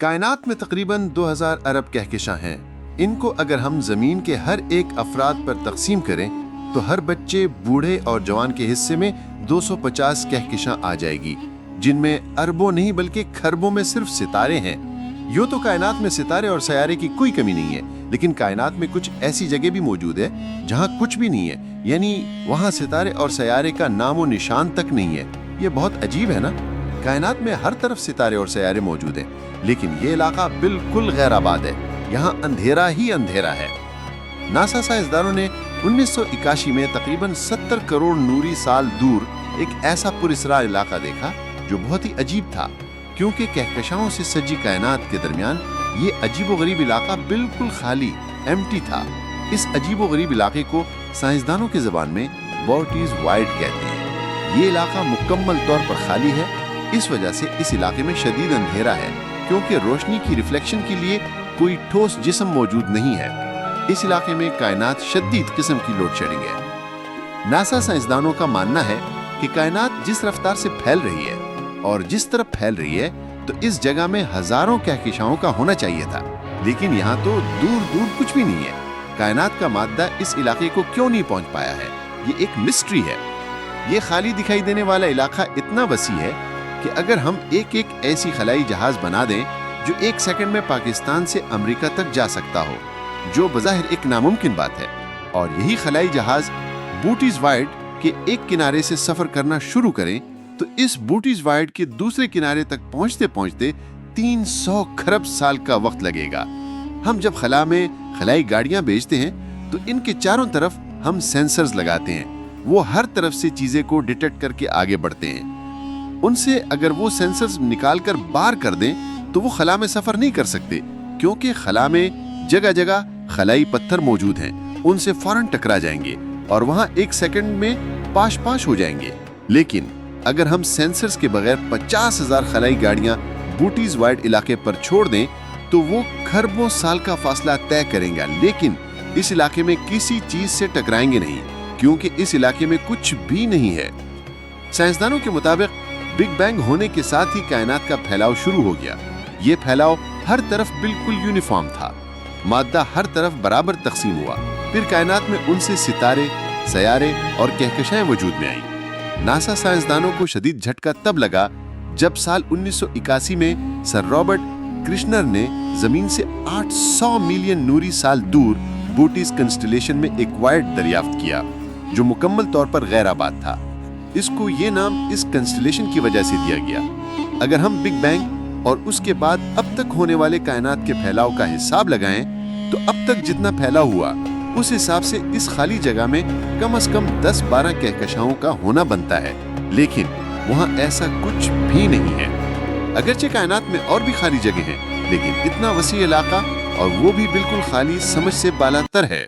कायनात में तकरीबन 2000 अरब कहकशां हैं। इनको अगर हम जमीन के हर एक अफराद पर तकसीम करें तो हर बच्चे, बूढ़े और जवान के हिस्से में 250 कहकशां आ जाएगी, जिनमें अरबों नहीं बल्कि खरबों में सिर्फ सितारे हैं। यूं तो कायनात में सितारे और सयारे की कोई कमी नहीं है, लेकिन कायनात में कुछ ऐसी जगह भी मौजूद है जहां कुछ भी नहीं है, यानी वहां सितारे और सयारे का नामो निशान तक नहीं है। ये बहुत अजीब है ना। कायनात में हर तरफ सितारे और सयारे मौजूद हैं, लेकिन ये इलाका बिल्कुल गैर आबाद है। यहाँ अंधेरा ही अंधेरा है। नासा साइंसदानों ने 1981 में तकरीबन 70 करोड़ नूरी साल दूर एक ऐसा पुरस्रार इलाका देखा जो बहुत ही अजीब था, क्योंकि कहकशाओं से सजी कायनात के दरमियान ये अजीबोगरीब इलाका बिल्कुल खाली, एम्प्टी था। इस अजीबोगरीब इलाके को साइंसदानों की ज़बान में बोटीज वाइड कहते हैं। ये इलाका मुकम्मल तौर पर खाली है। इस वजह से इस इलाके में शदीद अंधेरा है, क्योंकि रोशनी की रिफ्लेक्शन के लिए कोई ठोस जिस्म मौजूद नहीं है। इस इलाके में कायनात शदीद किस्म की लोड शेडिंग है। नासा साइंसदानों का मानना है कि कायनात जिस रफ्तार से फैल रही है और जिस तरफ फैल रही है, तो इस जगह में हजारों कहकशाओं का होना चाहिए था, लेकिन यहाँ तो दूर दूर कुछ भी नहीं है। कायनात का मादा इस इलाके को क्यों नहीं पहुंच पाया है, ये एक मिस्ट्री है। ये खाली दिखाई देने वाला इलाका इतना वसी है कि अगर हम एक एक ऐसी खलाई जहाज बना दें जो एक सेकंड में पाकिस्तान से अमेरिका तक जा सकता हो, जो बज़ाहिर एक नामुमकिन बात है, और यही खलाई जहाज बूटीज वाइड के एक किनारे से सफर करना शुरू करें, तो इस बूटीज वाइड के दूसरे किनारे तक पहुंचते पहुंचते 300 खरब साल का वक्त लगेगा। हम जब खला में खलाई गाड़ियां भेजते हैं तो इनके चारों तरफ हम सेंसर्स लगाते हैं। वो हर तरफ से चीजें को डिटेक्ट करके आगे बढ़ते हैं। उनसे अगर वो सेंसर्स निकाल कर बाहर कर दें तो वो खला में सफर नहीं कर सकते, क्योंकि खला में जगह जगह खलाई पत्थर मौजूद हैं। उनसे फौरन टकरा जाएंगे और वहां एक सेकंड में पाश पाश हो जाएंगे। लेकिन अगर हम सेंसर्स के बगैर 50,000 खलाई गाड़ियां बूटीज वाइड इलाके पर छोड़ दें तो वो खरबों साल का फासला तय करेंगे, लेकिन इस इलाके में किसी चीज से टकराएंगे नहीं, क्योंकि इस इलाके में कुछ भी नहीं है। साइंसदानों के मुताबिक बिग बैंग होने के साथ ही कायनात का फैलाव शुरू हो गया। ये फैलाव हर तरफ बिल्कुल यूनिफॉर्म था। मादा हर तरफ बराबर तकसीम हुआ। फिर कायनात में उनसे सितारे, सयारे और कहकशाएं वजूद में आई। नासा साइंसदानों को शदीद झटका तब लगा जब साल 1981 में सर रॉबर्ट कृष्णर ने जमीन से 800 मिलियन नूरी साल दूर बूटीज कंस्टलेशन में एक वाइड दरियाफ्त किया, जो मुकम्मल तौर पर गैर आबाद था। इसको ये नाम इस कंस्टलेशन की वजह से दिया गया। अगर हम बिग बैंग और उसके बाद अब तक होने वाले कायनात के फैलाव का हिसाब लगाएं तो अब तक जितना फैलाव हुआ उस हिसाब से इस खाली जगह में कम से कम 10-12 कहकशाओं का होना बनता है, लेकिन वहाँ ऐसा कुछ भी नहीं है। अगरचे कायनात में और भी खाली जगह हैं, लेकिन इतना वसी इलाका और वो भी बिल्कुल खाली समझ से बालातर है।